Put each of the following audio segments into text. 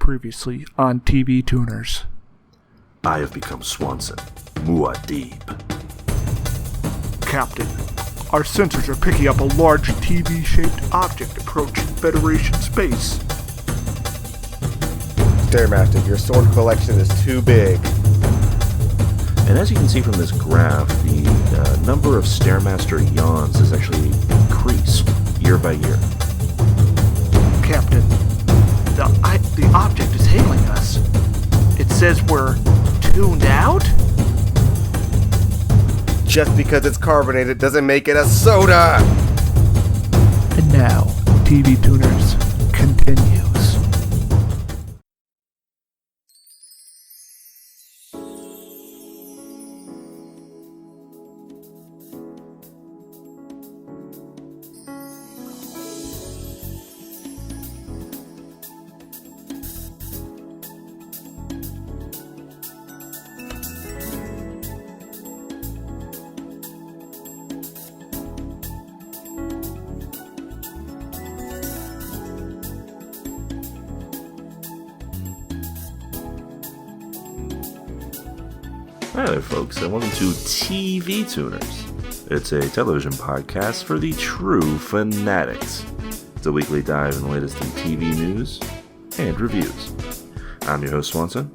Previously on TV Tuners. I have become Swanson, Muad'Dib. Captain, our sensors are picking up a large TV-shaped object approaching Federation space. Stairmaster, your sword collection is too big. And as you can see from this graph, the number of Stairmaster yawns has actually increased year by year. Captain, the object is hailing us. It says we're tuned out? Just because it's carbonated doesn't make it a soda! And now, TV Tuners continues. Hi there, folks, and welcome to TV Tuners. It's a television podcast for the true fanatics. It's a weekly dive in the latest in TV news and reviews. I'm your host, Swanson.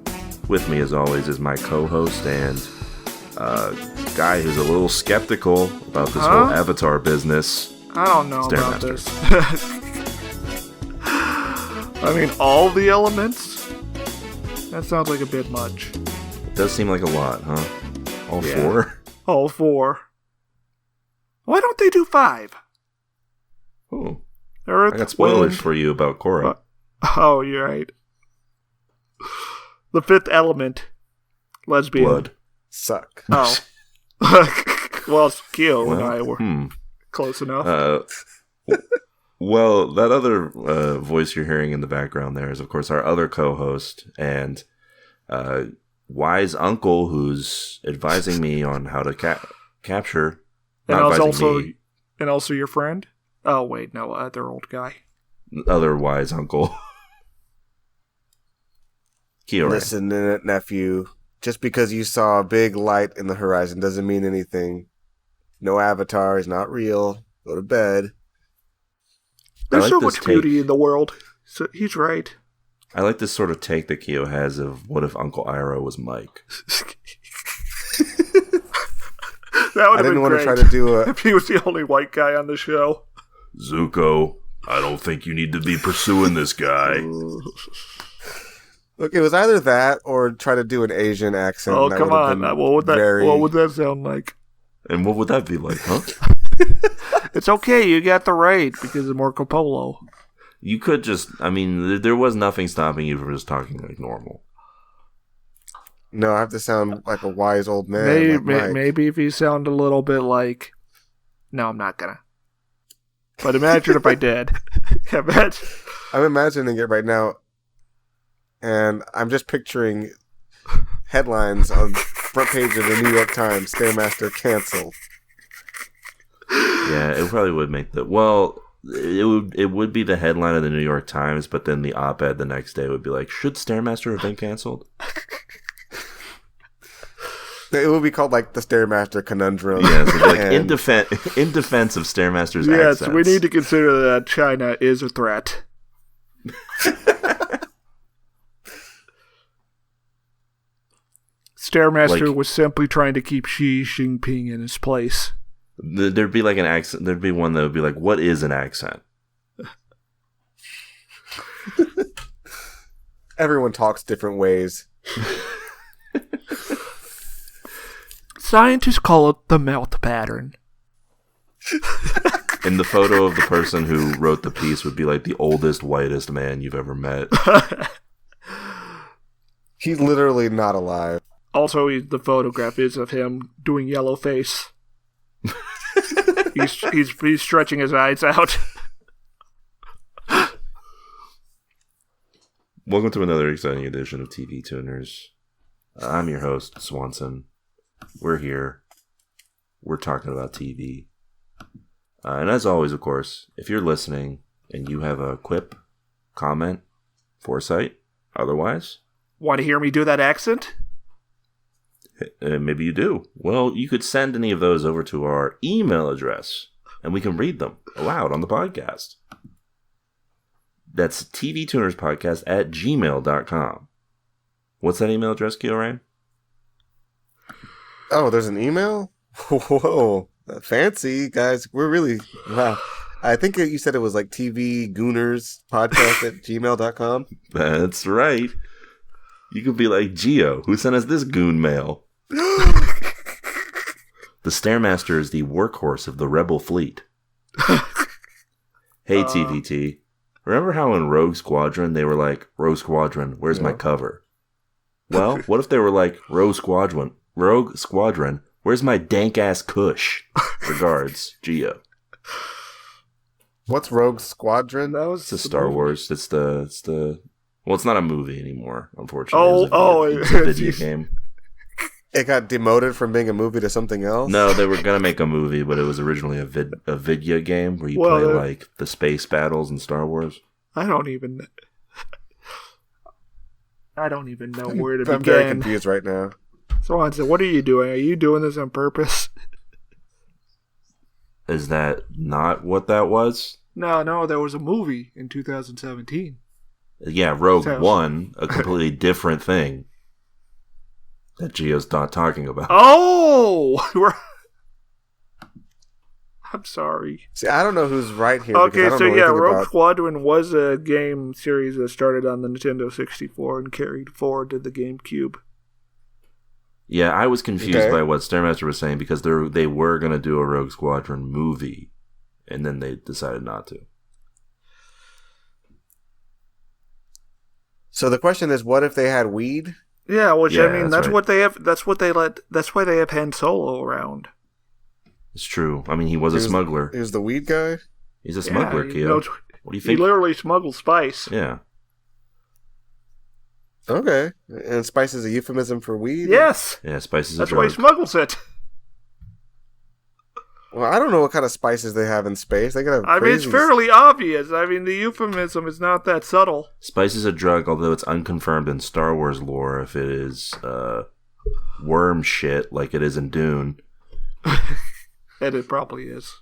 With me, as always, is my co-host and guy who's a little skeptical about this whole Avatar business. I don't know about Stairmaster. this. I mean, all the elements? That sounds like a bit much. It does seem like a lot, huh? All four? All four. Why don't they do 5? Oh, Earth, I got spoilers wind. for you about Korra. Oh, you're right. The 5th element. Lesbian. Blood. Suck. Oh. Well, Kyo and I were close enough. Well, that other voice you're hearing in the background there is, of course, our other co-host and wise uncle who's advising me on how to capture. And Not also your friend? Oh, wait, no, other old guy. other wise uncle. Kiorein. Listen, nephew. Just because you saw a big light in the horizon doesn't mean anything. No Avatar is not real. Go to bed. There's like so this much beauty in the world. So he's right. I like this sort of take that Kyo has of what if Uncle Iroh was Mike? That would I have didn't been want great to try to do a... if he was the only white guy on the show. Zuko, I don't think you need to be pursuing this guy. Look, it was either that or try to do an Asian accent. Oh, That come would've on. been What would that sound like? And what would that be like, huh? It's okay, you got the right because of Marco Polo. You could just, I mean, there was nothing stopping you from just talking like normal. No, I have to sound like a wise old man. Maybe if you sound a little bit like... No, I'm not gonna. But imagine if I did. I'm imagining it right now, and I'm just picturing headlines on the front page of the New York Times, Stairmaster canceled. Yeah, it probably would make the... Well, it would be the headline of the New York Times, but then the op-ed the next day would be like, should Stairmaster have been canceled? It would be called like the Stairmaster conundrum. Yeah, so like in defense of Stairmaster's accents. Yes, we need to consider that China is a threat. Stairmaster was simply trying to keep Xi Jinping in his place. There'd be like an accent. There'd be one that would be like, what is an accent? Everyone talks different ways. Scientists call it the mouth pattern. And the photo of the person who wrote the piece would be like the oldest, whitest man you've ever met. He's literally not alive. Also, the photograph is of him doing yellow face. he's stretching his eyes out. Welcome to another exciting edition of TV Tuners. I'm your host, Swanson. We're here. We're talking about TV. And as always, of course, if you're listening and you have a quip, comment, foresight, Otherwise, Want to hear me do that accent? maybe you do. Well, you could send any of those over to our email address, and we can read them aloud on the podcast. That's tvtunerspodcast@gmail.com. What's that email address, Kiorein? Oh, there's an email? Whoa. Fancy, guys. We're really... Wow. I think you said it was like tvgoonerspodcast@gmail.com. That's right. You could be like, Geo, who sent us this goon mail? The Stairmaster is the workhorse of the Rebel fleet. Hey, TVT. Remember how in Rogue Squadron they were like, Rogue Squadron, where's my cover? Well, what if they were like, Rogue Squadron, where's my dank-ass Kush? Regards, Geo. What's Rogue Squadron? It's a Star Wars. It's the... Well, it's not a movie anymore, unfortunately. It's a video game. It got demoted from being a movie to something else? No, they were going to make a movie, but it was originally a video game where you play, like, the space battles in Star Wars. I don't even know where to begin. I'm very confused right now. Swanson, what are you doing? Are you doing this on purpose? Is that not what that was? No, there was a movie in 2017. Yeah, Rogue One, a completely different thing that Geo's not talking about. Oh! I'm sorry. See, I don't know who's right here. Okay, so yeah, Rogue Squadron was a game series that started on the Nintendo 64 and carried forward to the GameCube. Yeah, I was confused by what Stairmaster was saying because they were going to do a Rogue Squadron movie, and then they decided not to. So the question is, what if they had weed? Yeah, which I mean, that's right. what they have. That's why they have Han Solo around. It's true. I mean, he was a smuggler. He was the weed guy? He's a smuggler, Keo. What do you think? He literally smuggled spice. Yeah. Okay. And spice is a euphemism for weed? Yes. Yeah, spice is a drug. That's why he smuggles it. Well, I don't know what kind of spices they have in space. They gotta. I mean, it's fairly obvious. I mean, the euphemism is not that subtle. Spice is a drug, although it's unconfirmed in Star Wars lore if it is worm shit like it is in Dune. And it probably is.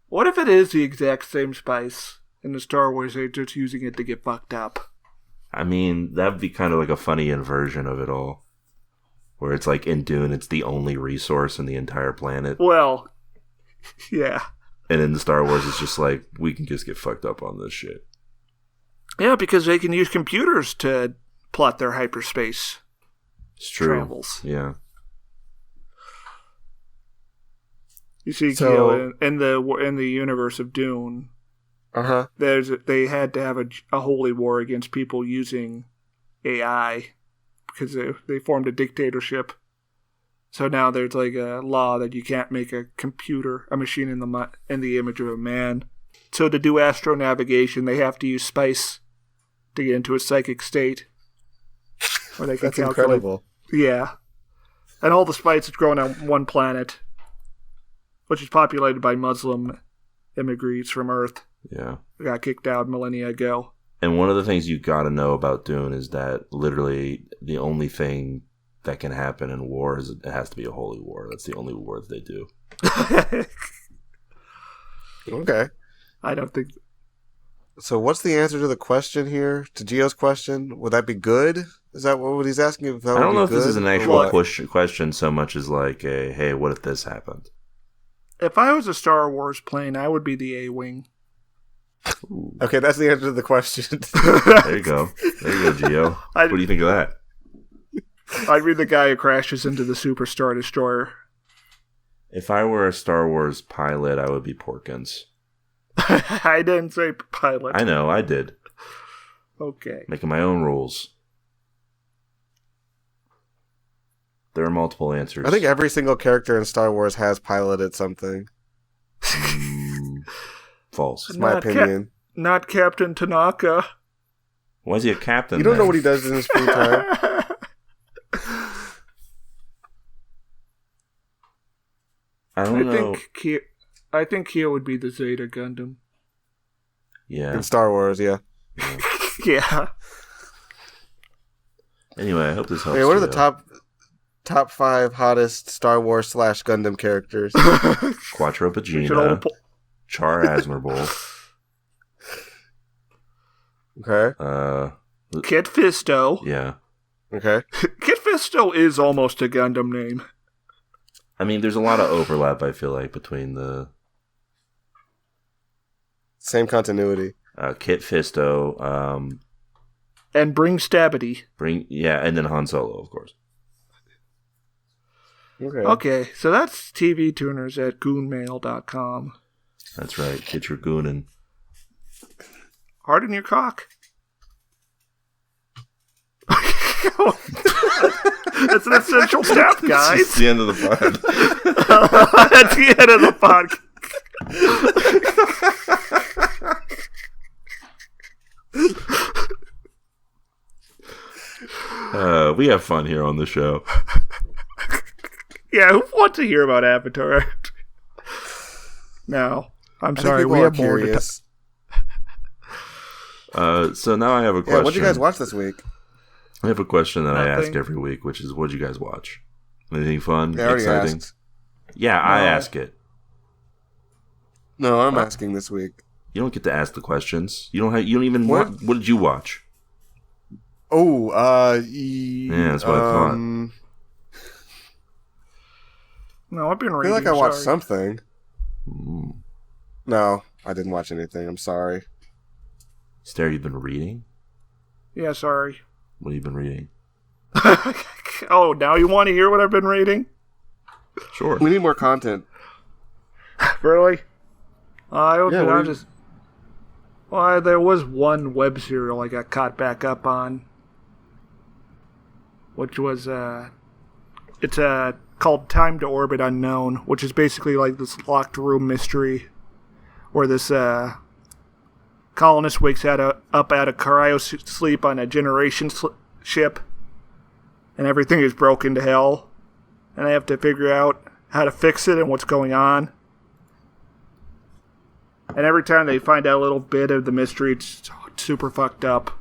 What if it is the exact same spice in the Star Wars? They're just using it to get fucked up. I mean, that'd be kind of like a funny inversion of it all. Where it's like in Dune, it's the only resource in the entire planet. Well, yeah. And in the Star Wars, it's just like, we can just get fucked up on this shit. Yeah, because they can use computers to plot their hyperspace travels. Yeah. You see, Keo, in the universe of Dune, they had to have a holy war against people using AI. Because they formed a dictatorship. So now there's like a law that you can't make a machine in the image of a man. So to do astronavigation, they have to use spice to get into a psychic state. Where they can That's calculate. incredible. Yeah. And all the spice is grown on one planet, which is populated by Muslim immigrants from Earth. Yeah. They got kicked out millennia ago. And one of the things you gotta know about Dune is that literally the only thing that can happen in war is it has to be a holy war. That's the only war that they do. Okay. I don't think... So what's the answer to the question here? To Geo's question? Would that be good? Is that what he's asking? If that I don't know if good? this is an actual question so much as like a, hey, what if this happened? If I was a Star Wars plane, I would be the A-Wing. Ooh. Okay, that's the answer to the question. There you go, Geo. What do you think of that? I'd be the guy who crashes into the Super Star Destroyer. If I were a Star Wars pilot, I would be Porkins. I didn't say pilot. I know, I did. Okay. Making my own rules. There are multiple answers. I think every single character in Star Wars has piloted something. False. It's my opinion. Not Captain Tanaka. Why is he a captain? You don't know what he does in his free time. I don't know. I think Keo would be the Zeta Gundam. Yeah. In Star Wars, yeah. Yeah. Anyway, I hope this helps. Hey, what are the top 5 hottest Star Wars / Gundam characters? Quattro Pagina, Char Aznavour. Okay. Kit Fisto. Yeah. Okay. Kit Fisto is almost a Gundam name. I mean, there's a lot of overlap, I feel like, between the... Same continuity. Kit Fisto, and Bring Stabity. And then Han Solo, of course. Okay, so that's TV Tuners at goonmail.com. That's right. Get your goonin'. Harden your cock. That's an essential step, guys. It's the end of the pod. That's the end of the podcast. We have fun here on the show. Yeah, who wants to hear about Avatar? No, I'm sorry. We have more to So now I have a question. Yeah, what did you guys watch this week? I have a question that I ask every week, which is, what did you guys watch? Anything fun, exciting? Asked. Yeah, I ask it. No, I'm asking this week. You don't get to ask the questions. You don't even. What did you watch? Oh, yeah, that's what I thought. No, I've been reading. I feel like I watched something. No, I didn't watch anything. I'm sorry. Stare, you've been reading? Yeah, sorry. What have you been reading? Oh, now you want to hear what I've been reading? Sure. We need more content. Really? Well, there was one web serial I got caught back up on, which was it's called Time to Orbit Unknown, which is basically like this locked room mystery where this colonist wakes up out of cryo sleep on a generation ship, and everything is broken to hell, and they have to figure out how to fix it and what's going on. And every time they find out a little bit of the mystery, it's super fucked up.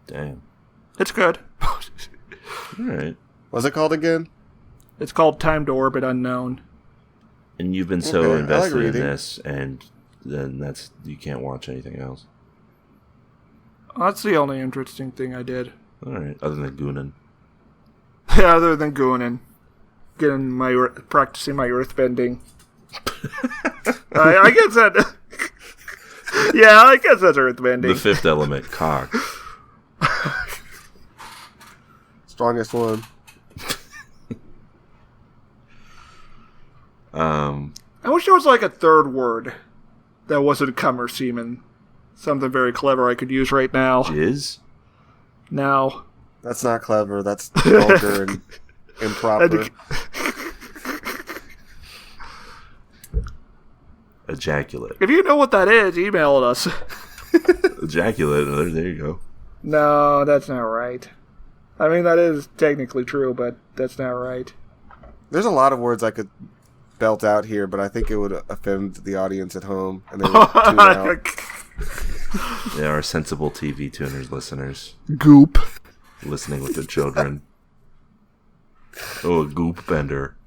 Damn. It's good. All right. What's it called again? It's called Time to Orbit Unknown. And you've been so invested in this, and then you can't watch anything else. That's the only interesting thing I did. All right, other than goonin'. Yeah, other than goonin'. Practicing my earthbending. I guess that... Yeah, I guess that's earthbending. The fifth element, cock. Strongest one. I wish there was like a third word that wasn't cum or semen. Something very clever I could use right now. Jizz? No. That's not clever. That's vulgar and improper. Ejaculate. If you know what that is, email us. Ejaculate. There you go. No, that's not right. I mean, that is technically true, but that's not right. There's a lot of words I could belt out here, but I think it would offend the audience at home, and they would tune out. Yeah, our sensible TV tuners listeners. Goop. Listening with their children. Oh, a goop bender.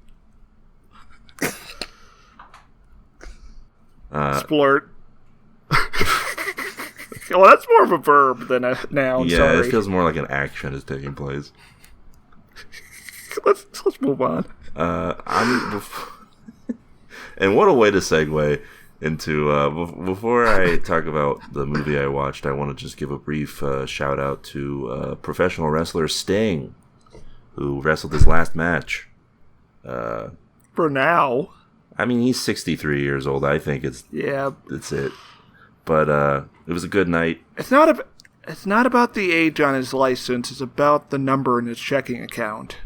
Splurt. Well, that's more of a verb than a noun. Yeah, sorry. It feels more like an action is taking place. Let's move on. And what a way to segue into before I talk about the movie I watched, I want to just give a brief shout out to professional wrestler Sting, who wrestled his last match. For now. I mean, he's 63 years old. I think it's it. But it was a good night. It's not about the age on his license. It's about the number in his checking account.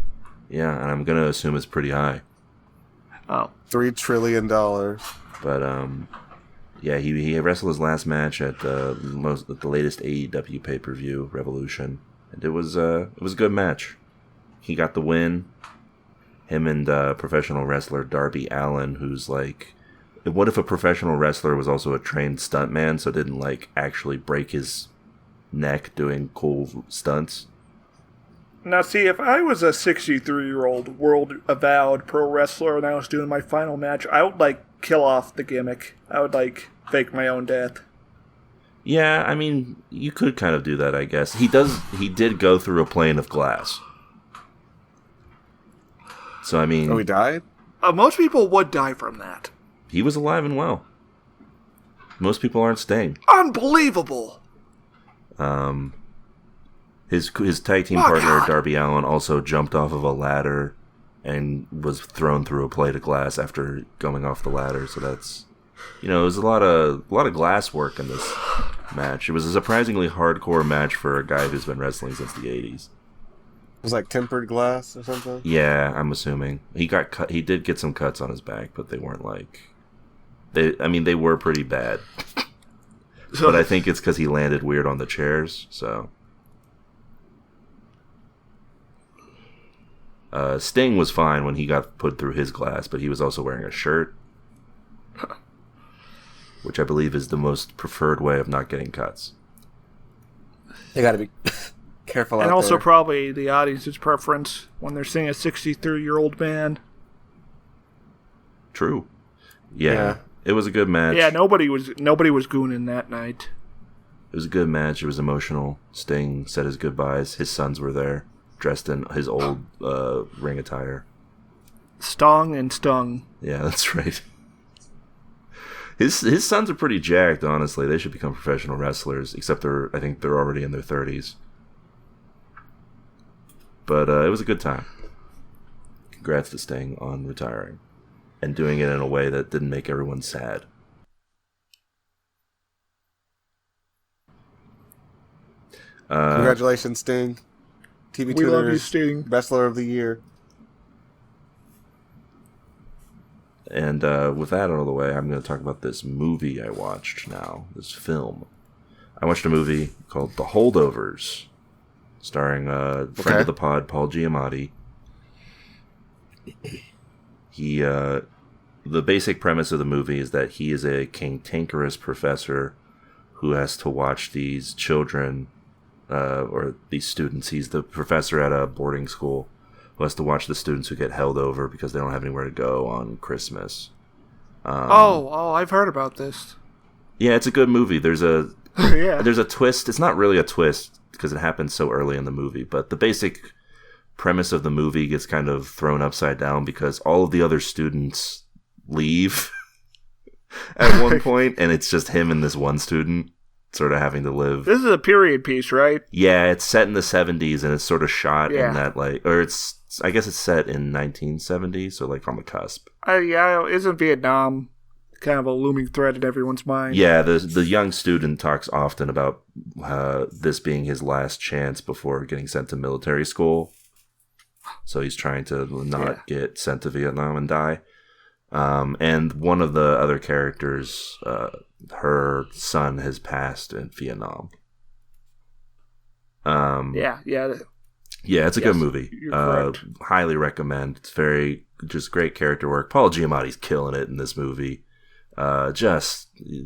Yeah, and I'm gonna assume it's pretty high. Oh, $3 trillion. But yeah, he wrestled his last match at the latest AEW pay-per-view, Revolution, and it was a good match. He got the win. Him and professional wrestler Darby Allin, who's like what if a professional wrestler was also a trained stuntman, so didn't like actually break his neck doing cool stunts? Now, see, if I was a 63-year-old world-avowed pro wrestler and I was doing my final match, I would, like, kill off the gimmick. I would, like, fake my own death. Yeah, I mean, you could kind of do that, I guess. He did go through a plane of glass. So, I mean... Oh, he died? Most people would die from that. He was alive and well. Most people aren't Sting. Unbelievable! His tag team partner, God. Darby Allin, also jumped off of a ladder and was thrown through a plate of glass after going off the ladder. So that's, it was a lot of glass work in this match. It was a surprisingly hardcore match for a guy who's been wrestling since the 80s. It was like tempered glass or something? Yeah, I'm assuming. He got cut. He did get some cuts on his back, but they weren't like... They were pretty bad. But I think it's because he landed weird on the chairs, so... Sting was fine when he got put through his glass, but he was also wearing a shirt. Which I believe is the most preferred way of not getting cuts. They gotta be careful out there. And also probably the audience's preference when they're seeing a 63-year-old man. True. Yeah. It was a good match. Yeah, nobody was gooning that night. It was a good match. It was emotional. Sting said his goodbyes. His sons were there, dressed in his old ring attire. Stong and stung. Yeah, that's right. His sons are pretty jacked, honestly. They should become professional wrestlers, except I think they're already in their 30s. But it was a good time. Congrats to Sting on retiring. And doing it in a way that didn't make everyone sad. Congratulations, Sting. TV We love you, Tuners Sting. Wrestler of the Year. And with that out of the way, I'm going to talk about this movie I watched now. This film. I watched a movie called The Holdovers, starring a friend of the pod, Paul Giamatti. The basic premise of the movie is that he is a cantankerous professor who has to watch these children, or these students. He's the professor at a boarding school who has to watch the students who get held over because they don't have anywhere to go on Christmas. I've heard about this. Yeah, it's a good movie. There's a twist. It's not really a twist because it happens so early in the movie, but the basic premise of the movie gets kind of thrown upside down because all of the other students leave at one point, and it's just him and this one student sort of having to live. This is a period piece, right? Yeah, it's set in the 70s, and it's sort of shot in that, I guess it's set in 1970, so like on the cusp. Isn't Vietnam kind of a looming threat in everyone's mind? Yeah, the young student talks often about this being his last chance before getting sent to military school. So he's trying to not get sent to Vietnam and die. And one of the other characters, her son has passed in Vietnam. Yeah, it's a good movie. Highly recommend. It's just great character work. Paul Giamatti's killing it in this movie.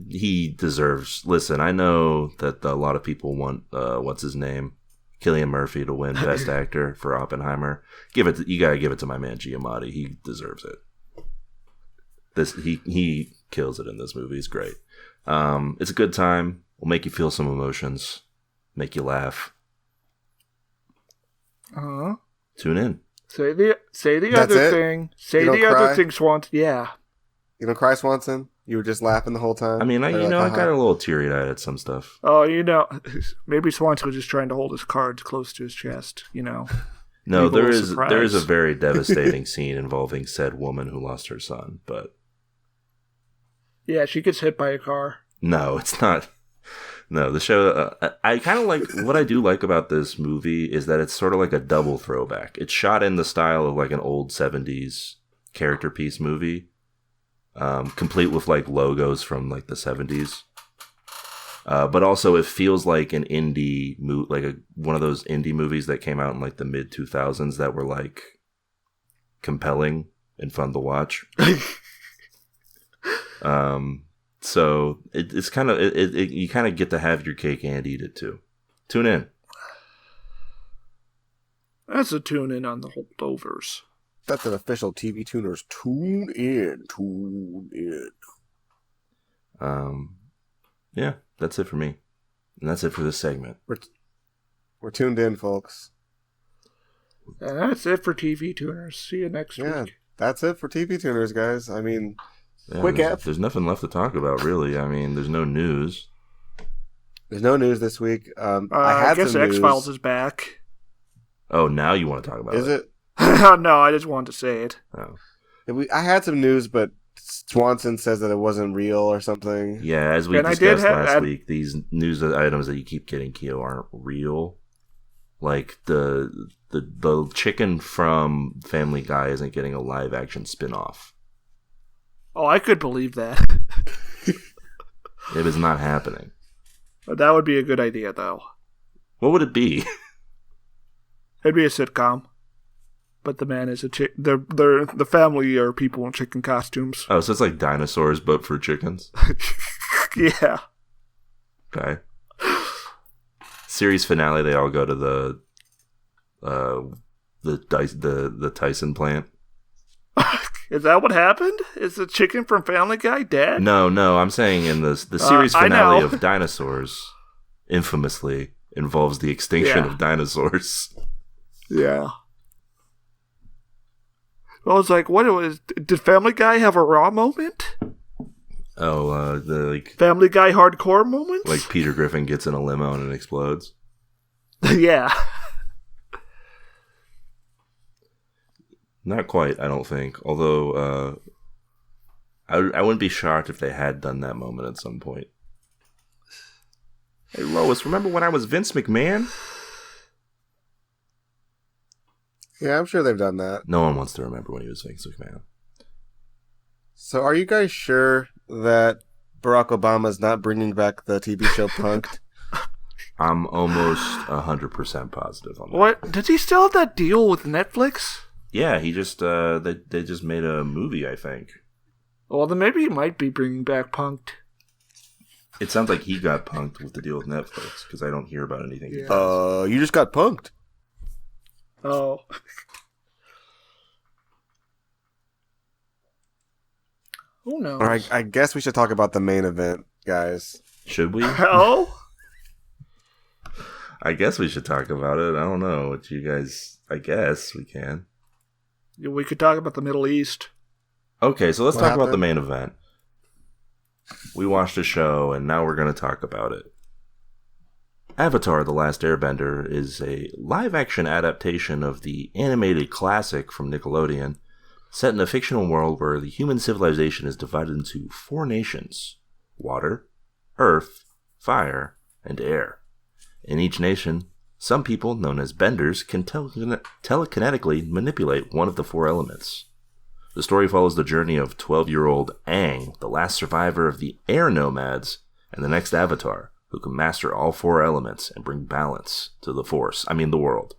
He deserves. Listen, I know that a lot of people want what's his name, Cillian Murphy, to win Best Actor for Oppenheimer. You gotta give it to my man Giamatti. He deserves it. He kills it in this movie. It's great. It's a good time. Will make you feel some emotions, make you laugh. Tune in. Say the other thing. Say the other thing, Swanson. Yeah. You don't cry, Swanson? You were just laughing the whole time? I mean, I got a little teary-eyed at some stuff. Oh, maybe Swanson was just trying to hold his cards close to his chest, No, there is a very devastating scene involving said woman who lost her son, but... Yeah, she gets hit by a car. No, it's not. No, the show... I kind of like... What I do like about this movie is that it's sort of like a double throwback. It's shot in the style of like an old 70s character piece movie, complete with like logos from like the 70s. But also it feels like an indie movie, like one of those indie movies that came out in like the mid 2000s that were like compelling and fun to watch. So it's kind of you kind of get to have your cake and eat it too. Tune in. That's a tune in on the holdovers. That's an official TV Tuners. Tune in. Yeah, that's it for me. And that's it for this segment. We're tuned in, folks. And that's it for TV Tuners. See you next week. That's it for TV Tuners, guys. I mean, quick there's nothing left to talk about, really. I mean, there's no news. There's no news this week. I guess X-Files is back. Oh, now you want to talk about it? Is it? No, I just wanted to say it. Oh. I had some news, but Swanson says that it wasn't real or something. Yeah, as we discussed last week, these news items that you keep getting, Keo, aren't real. Like the chicken from Family Guy isn't getting a live action spin-off. Oh, I could believe that. It is not happening. That would be a good idea, though. What would it be? It'd be a sitcom. But the man is a chick. The family are people in chicken costumes. Oh, so it's like dinosaurs, but for chickens? Yeah. Okay. Series finale, they all go to the Tyson plant. Is that what happened? Is the chicken from Family Guy dead? No, I'm saying in the series finale of dinosaurs, infamously involves the extinction of dinosaurs. Yeah. I was like, did Family Guy have a raw moment? Oh, Family Guy hardcore moment? Like Peter Griffin gets in a limo and it explodes? Yeah. Not quite, I don't think. Although, I wouldn't be shocked if they had done that moment at some point. Hey, Lois, remember when I was Vince McMahon? Yeah, I'm sure they've done that. No one wants to remember when he was Vince McMahon. So are you guys sure that Barack Obama's not bringing back the TV show Punk'd? I'm almost 100% positive on that. What? Does he still have that deal with Netflix? Yeah, he just they just made a movie, I think. Well, then maybe he might be bringing back Punk'd. It sounds like he got punked with the deal with Netflix, because I don't hear about anything. Yeah. You just got punked. Oh. Who knows? All right, I guess we should talk about the main event, guys. Should we? Oh? I guess we should talk about it. I don't know what you guys... I guess we can. We could talk about the Middle East. Okay, so let's talk about the main event. We watched a show, and now we're going to talk about it. Avatar: The Last Airbender is a live-action adaptation of the animated classic from Nickelodeon, set in a fictional world where the human civilization is divided into 4 nations: water, earth, fire, and air. In each nation, some people, known as benders, can telekinetically manipulate one of the 4 elements. The story follows the journey of 12-year-old Aang, the last survivor of the air nomads, and the next avatar, who can master all 4 elements and bring balance to the world.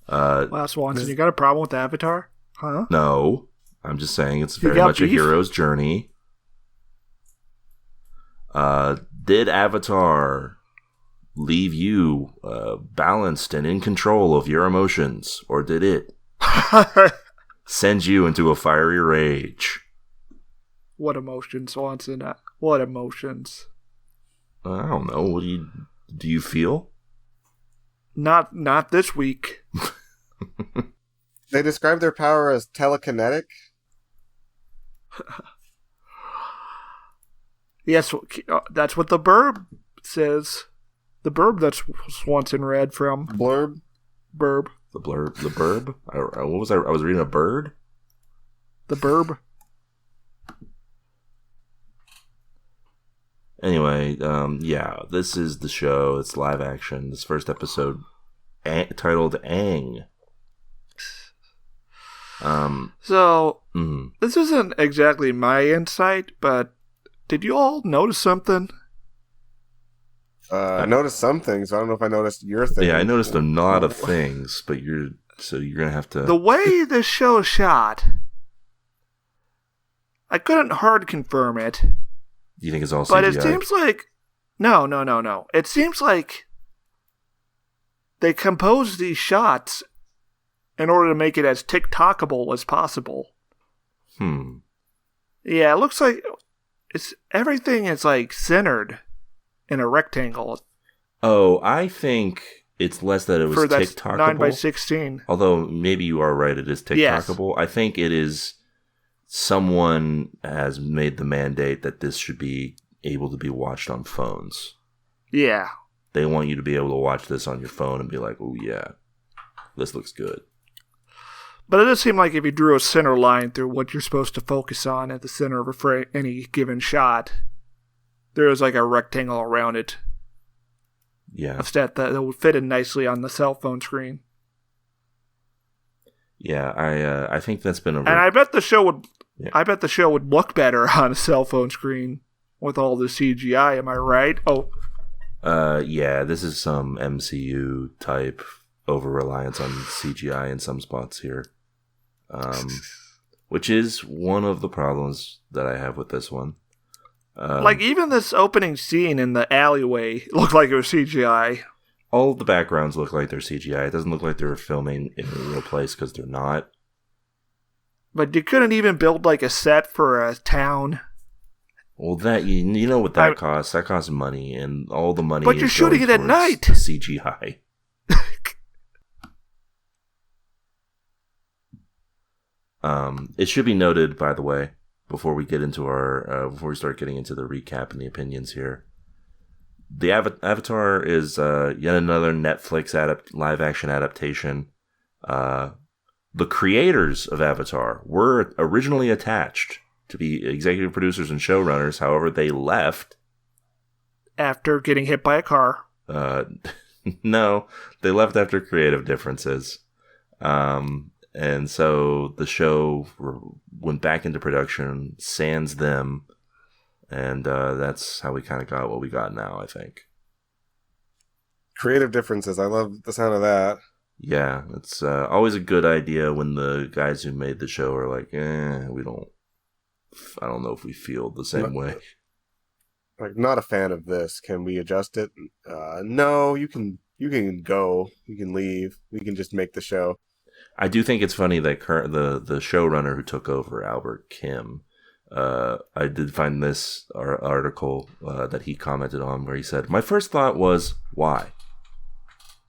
Wow, Swanson, you got a problem with Avatar? Huh? No, I'm just saying it's very much a hero's journey. Did Avatar leave you balanced and in control of your emotions, or did it send you into a fiery rage? What emotions, Swanson? What emotions? I don't know. What do you feel? Not this week. They describe their power as telekinetic. Yes, that's what the burb says. The burb that Swanson read from. Blurb? Burb. The burb? What was I was reading a bird? The burb. Anyway, this is the show. It's live action. This first episode, titled Aang. This isn't exactly my insight, but did you all notice something? I noticed some things. I don't know if I noticed your thing. Yeah, I noticed a lot of things, but you're gonna have to. The way this show is shot, I couldn't hard confirm it. Do you think it's all CGI? But it seems like... No. It seems like they composed these shots in order to make it as TikTokable as possible. Yeah, it looks like everything is like centered in a rectangle. Oh, I think it's less that it was TikTokable. 9x16. Although maybe you are right, it is TikTokable. Yes. I think it is someone has made the mandate that this should be able to be watched on phones. Yeah. They want you to be able to watch this on your phone and be like, oh yeah, this looks good. But it does seem like if you drew a center line through what you're supposed to focus on at the center of any given shot, there is like a rectangle around it. Yeah. A stat that would fit in nicely on the cell phone screen. Yeah, I think that's been a... And I bet the show would... Yeah. I bet the show would look better on a cell phone screen with all the CGI. Am I right? Oh. Yeah, this is some MCU type over-reliance on CGI in some spots here. Which is one of the problems that I have with this one. Like, even this opening scene in the alleyway looked like it was CGI. All of the backgrounds look like they're CGI. It doesn't look like they were filming in a real place because they're not. But you couldn't even build, like, a set for a town. Well, that you know what that costs. That costs money, and all the money. But you're shooting it at night. CGI. It should be noted, by the way, before we get into before we start getting into the recap and the opinions here, the Avatar is yet another Netflix live action adaptation. The creators of Avatar were originally attached to be executive producers and showrunners. However, they left after getting hit by a car. No, they left after creative differences. And so the show went back into production, sans them, and that's how we kind of got what we got now, I think. Creative differences. I love the sound of that. Yeah, it's always a good idea when the guys who made the show are like, I don't know if we feel the same way. Like, not a fan of this. Can we adjust it? No, you can go. You can leave. We can just make the show. I do think it's funny that the showrunner who took over, Albert Kim, I did find this article that he commented on where he said, "My first thought was, why?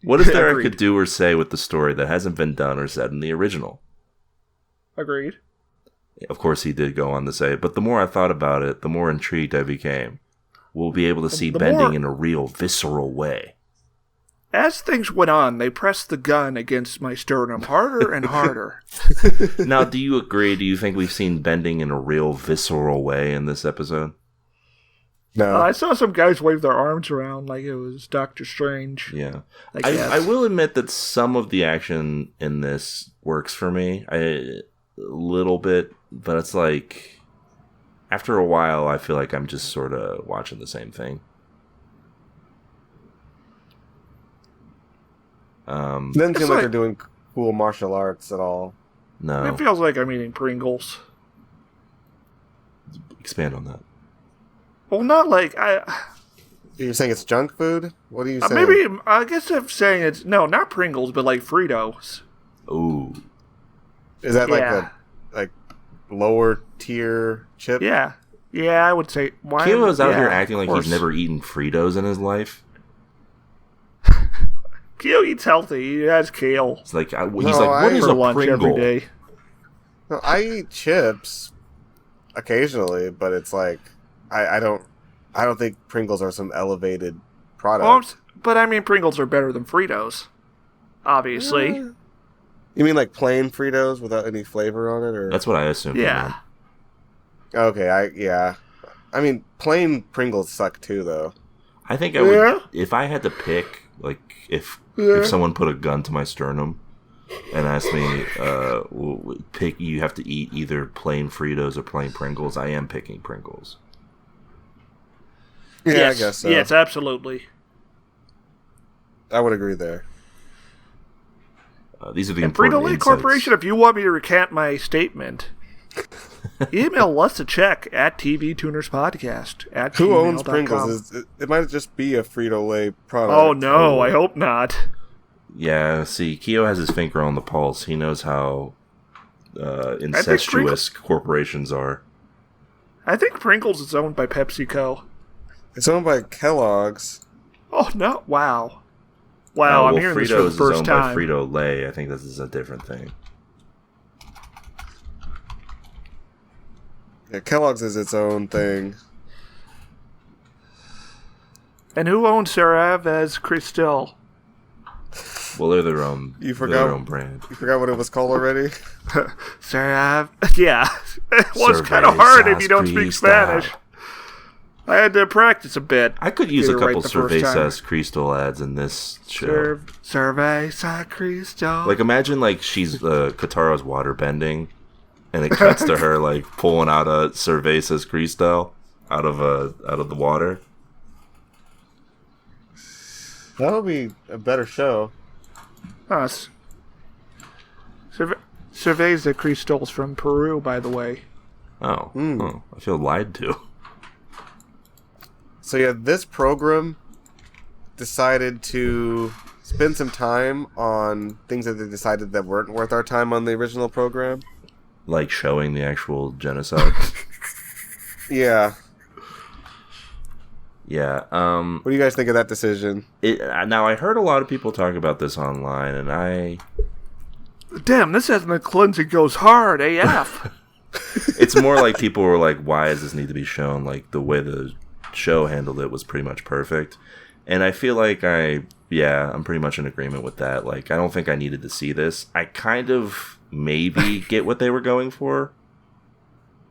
What is there I could do or say with the story that hasn't been done or said in the original?" Agreed. Of course, he did go on to say, but the more I thought about it, the more intrigued I became. We'll be able to see bending in a real, visceral way. As things went on, they pressed the gun against my sternum harder and harder. Now, do you agree? Do you think we've seen bending in a real, visceral way in this episode? No. I saw some guys wave their arms around like it was Doctor Strange. Yeah. I will admit that some of the action in this works for me. A little bit, but it's like, after a while, I feel like I'm just sort of watching the same thing. Doesn't seem like they're doing cool martial arts at all. No. It feels like I'm eating Pringles. Expand on that. Well, not like You're saying it's junk food? What are you saying? Maybe, I guess I'm saying it's... No, not Pringles, but like Fritos. Ooh. Is that like lower tier chip? Yeah. Yeah, I would say... Kilo's out here acting like he's never eaten Fritos in his life. Keo eats healthy. He has kale. It's like, what is a Pringle? Every day. No, I eat chips occasionally, but it's like I don't think Pringles are some elevated product. Well, but I mean, Pringles are better than Fritos, obviously. You mean like plain Fritos without any flavor on it, or that's what I assume. Yeah. Okay. I mean, plain Pringles suck too, though. I think I would if I had to pick. Like if someone put a gun to my sternum and asked me, pick, you have to eat either plain Fritos or plain Pringles, I am picking Pringles. Yeah, yes. I guess so. Yes, absolutely. I would agree there. These are the important Frito-Lay Corporation, if you want me to recant my statement, email us a check at tvtunerspodcast at Who gmail.com. owns Pringles? It might just be a Frito-Lay product. Oh, no, I hope not. Yeah, see, Keo has his finger on the pulse. He knows how incestuous corporations are. I think Pringles is owned by PepsiCo. It's owned by Kellogg's. Oh, no. Wow. Wow, I'm hearing this for the first time. Fritos is owned by Frito-Lay. I think this is a different thing. Yeah, Kellogg's is its own thing. And who owns Cerveza Cristal? Well, they're their own. Their own brand. You forgot what it was called already? Yeah, it was kind of hard if you don't speak Spanish. I had to practice a bit. I could use a couple Cervezas Cristal ads in this show. Cerveza Cristal. Like, imagine like she's Katara's water bending, and it cuts to her like pulling out a Cervezas Cristal out of the water. That would be a better show. Us. Cerveza Cristal's from Peru, by the way. Oh, I feel lied to. So yeah, this program decided to spend some time on things that they decided that weren't worth our time on the original program. Like showing the actual genocide. Yeah. Yeah. What do you guys think of that decision? Now, I heard a lot of people talk about this online, and Damn, this ethnic cleansing goes hard, AF. It's more like people were like, why does this need to be shown? Like, the way the show handled it was pretty much perfect. And I feel like I'm pretty much in agreement with that. Like, I don't think I needed to see this. I kind of maybe get what they were going for.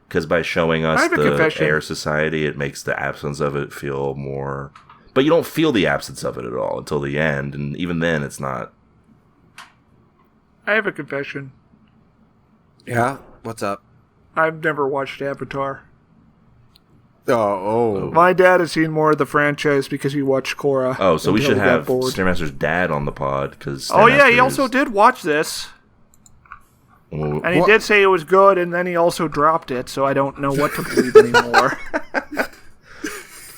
Because by showing us the Air Society, it makes the absence of it feel more... But you don't feel the absence of it at all until the end, and even then, it's not... I have a confession. Yeah? What's up? I've never watched Avatar. Oh. My dad has seen more of the franchise because he watched Korra. Oh, so we should have Stairmaster's dad on the pod, because... Oh, yeah, he also did watch this. And he did say it was good, and then he also dropped it, so I don't know what to believe anymore. I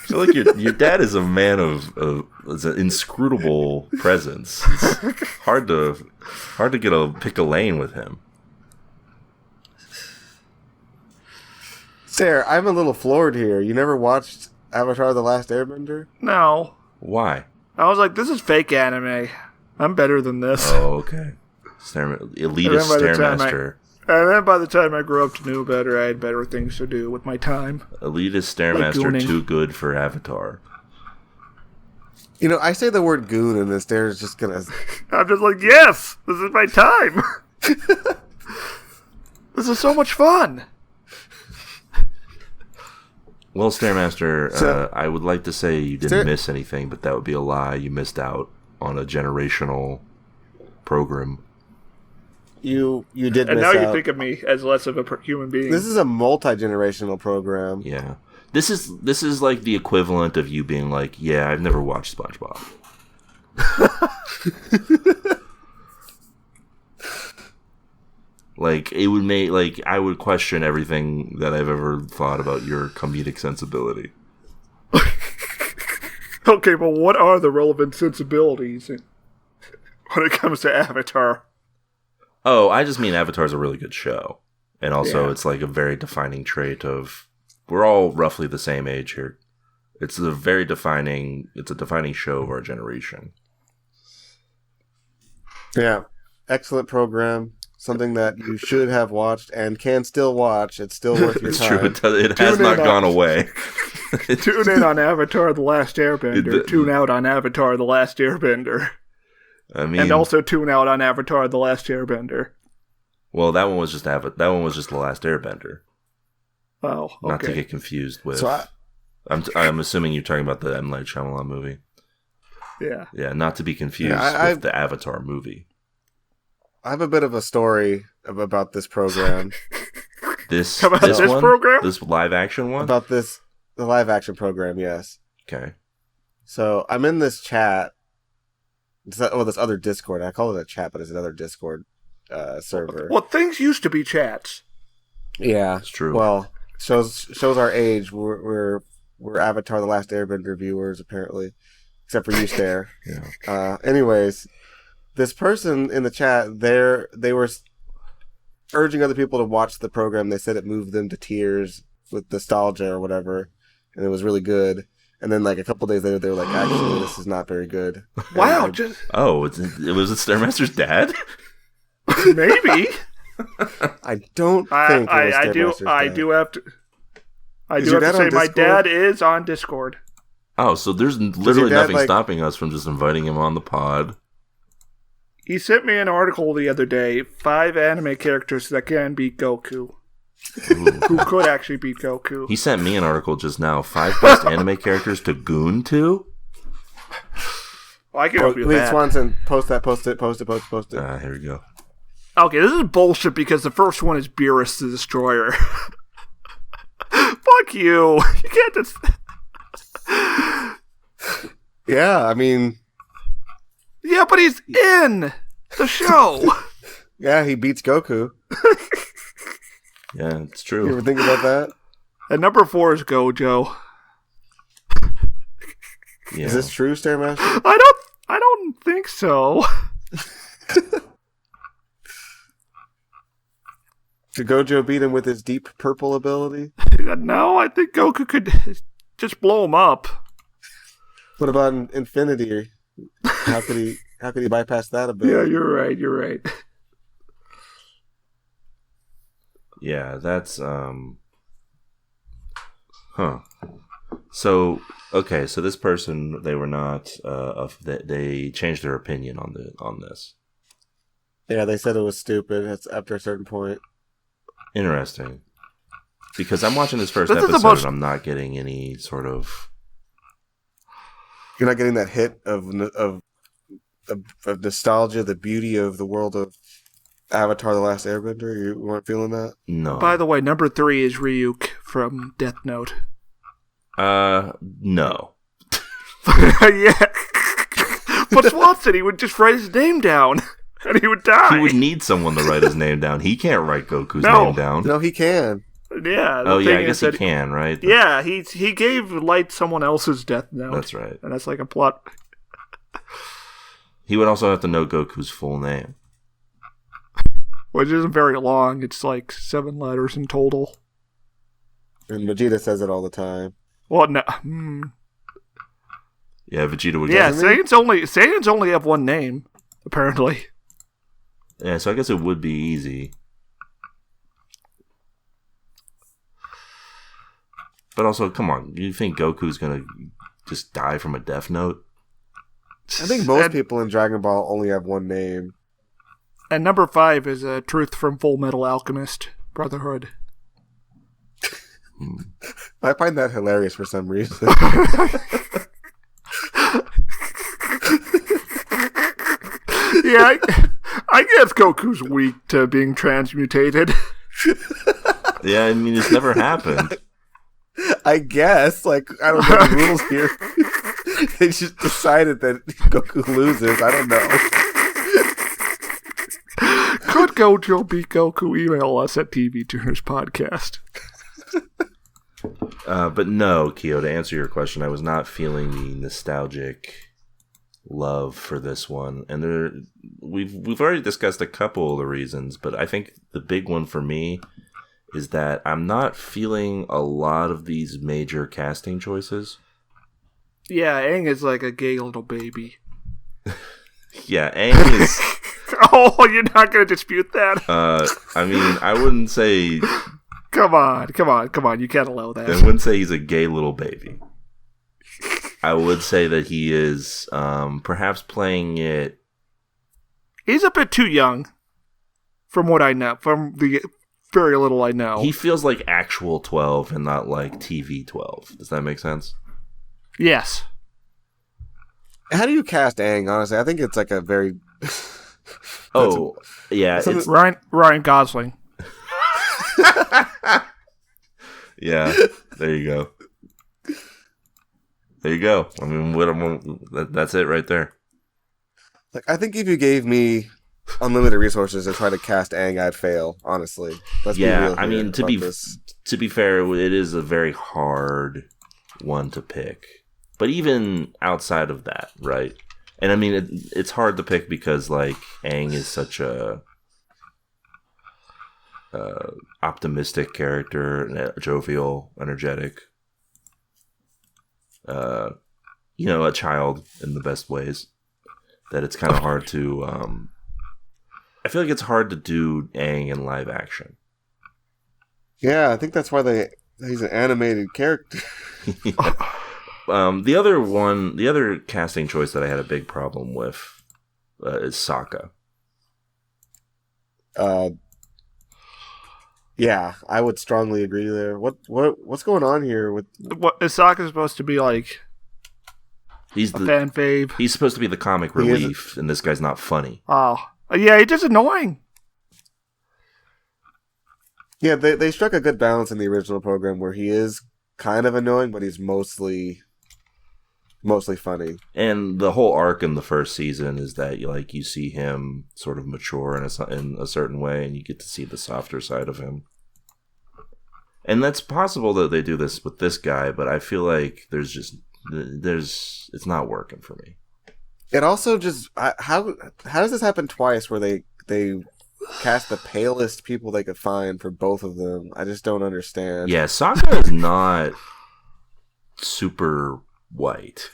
feel like your dad is a man of is an inscrutable presence. It's hard to pick a lane with him. Sarah, I'm a little floored here. You never watched Avatar: The Last Airbender? No. Why? I was like, this is fake anime. I'm better than this. Oh, okay. Elitist Stairmaster. And then by the time I grew up to know better, I had better things to do with my time. Elitist Stairmaster, like too good for Avatar. You know, I say the word goon and this Stair's just gonna... I'm just like, yes! This is my time! This is so much fun! Well, Stairmaster, I would like to say you didn't miss anything, but that would be a lie. You missed out on a generational program. You did miss out. And now you think of me as less of a human being. This is a multi-generational program. Yeah. This is like the equivalent of you being like, yeah, I've never watched SpongeBob. Like, it would make, like, I would question everything that I've ever thought about your comedic sensibility. Okay, but what are the relevant sensibilities when it comes to Avatar? Oh, I just mean Avatar's a really good show. And also, it's like a very defining trait of, we're all roughly the same age here. It's a defining show of our generation. Yeah. Excellent program. Something that you should have watched and can still watch. It's still worth your time. It's true. It has not gone away. Tune in on Avatar: The Last Airbender. Tune out on Avatar: The Last Airbender. I mean, and also tune out on Avatar: The Last Airbender. Well, that one was just The Last Airbender. Oh, okay. Not to get confused with. So I'm assuming you're talking about the M. Night Shyamalan movie. Yeah. Yeah, not to be confused with the Avatar movie. I have a bit of a story about this program. This program? This live action one? About the live action program, yes. Okay. So I'm in this chat. This other Discord. I call it a chat, but it's another Discord server. Well, things used to be chats. Yeah, it's true. Well, shows our age. We're Avatar: The Last Airbender viewers, apparently, except for you, Stair. Yeah. Anyways, this person in the chat, they were urging other people to watch the program. They said it moved them to tears with nostalgia or whatever, and it was really good. And then, like, a couple days later, they were like, "Actually, this is not very good." Wow! It was it Stairmaster's dad? Maybe. I don't think I do have to say my dad is on Discord. Oh, so there's literally nothing stopping us from just inviting him on the pod. He sent me an article the other day, 5 anime characters that can beat Goku. Who could actually beat Goku. He sent me an article just now, 5 best anime characters to goon to? Well, I can help you with that. Swanson, post it. Here we go. Okay, this is bullshit because the first one is Beerus the Destroyer. Fuck you. You can't just... Yeah, I mean... Yeah, but he's in the show. Yeah, he beats Goku. Yeah, it's true. You ever think about that? And number 4 is Gojo. Yeah. Is this true, Stairmaster? I don't think so. Did Gojo beat him with his deep purple ability? No, I think Goku could just blow him up. What about Infinity? How could he bypass that ability? Yeah, you're right. Yeah, that's So this person, they were not they changed their opinion on this. Yeah, they said it was stupid. It's after a certain point. Interesting. Because I'm watching this first episode and I'm not getting any sort of... You're not getting that hit of nostalgia, the beauty of the world of Avatar: The Last Airbender? You weren't feeling that? No. By the way, number 3 is Ryuk from Death Note. No. Yeah. But Swanson, he would just write his name down and he would die. He would need someone to write his name down. He can't write Goku's name down. No, he can. Yeah. Oh, yeah, I guess he can, right? Yeah, he gave Light someone else's Death Note. That's right. And that's like a plot. He would also have to know Goku's full name. Which isn't very long. It's like 7 letters in total. And Vegeta says it all the time. Well, no. Yeah, Vegeta would. Yeah, Saiyans only have one name, apparently. Yeah, so I guess it would be easy. But also, come on, you think Goku's gonna just die from a Death Note? I think most people in Dragon Ball only have one name. And number 5 is Truth from Full Metal Alchemist Brotherhood. I find that hilarious for some reason. Yeah, I guess Goku's weak to being transmutated. Yeah, I mean, it's never happened. I guess. Like, I don't know the rules here. They just decided that Goku loses. I don't know. Could Gojo beat Goku? Email us at TV Tuners Podcast. But no, Kyo, to answer your question, I was not feeling the nostalgic love for this one. And we've already discussed a couple of the reasons, but I think the big one for me is that I'm not feeling a lot of these major casting choices. Yeah, Aang is like a gay little baby. Yeah, Aang is... Oh, you're not going to dispute that? I mean, I wouldn't say... Come on. You can't allow that. I wouldn't say he's a gay little baby. I would say that he is perhaps playing it... He's a bit too young, from what I know, from the very little I know. He feels like actual 12 and not like TV 12. Does that make sense? Yes. How do you cast Aang, honestly? I think it's like a very... yeah. It's Ryan Gosling. Yeah, there you go. There you go. I mean, that's it right there. Like, I think if you gave me unlimited resources and try to cast Aang, I'd fail. Honestly, let's be real I mean, to be fair, it is a very hard one to pick. But even outside of that, right? And I mean, it's hard to pick because like Aang is such a optimistic character, jovial, energetic. A child in the best ways. That it's kind of hard to. I feel like it's hard to do Aang in live action. Yeah, I think that's why he's an animated character. The other casting choice that I had a big problem with is Sokka. Yeah, I would strongly agree there. What's going on here with what is Sokka supposed to be like? He's a fan fave. He's supposed to be the comic relief, and this guy's not funny. Oh, yeah, he's just annoying. Yeah, they struck a good balance in the original program where he is kind of annoying, but he's mostly funny. And the whole arc in the first season is that you see him sort of mature in a certain way, and you get to see the softer side of him. And that's possible that they do this with this guy, but I feel like it's not working for me. It also just how does this happen twice where they cast the palest people they could find for both of them? I just don't understand. Yeah, Sokka is not super white.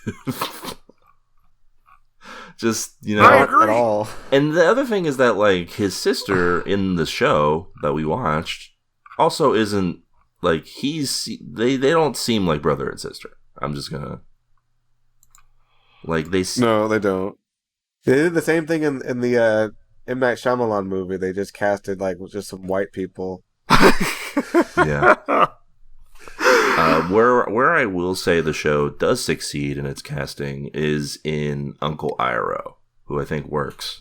Just, not at all. And the other thing is that like his sister in the show that we watched also isn't like they don't seem like brother and sister. I'm just gonna No, they don't. They did the same thing in the M. Night Shyamalan movie. They just casted just some white people. Yeah. Where I will say the show does succeed in its casting is in Uncle Iroh, who I think works.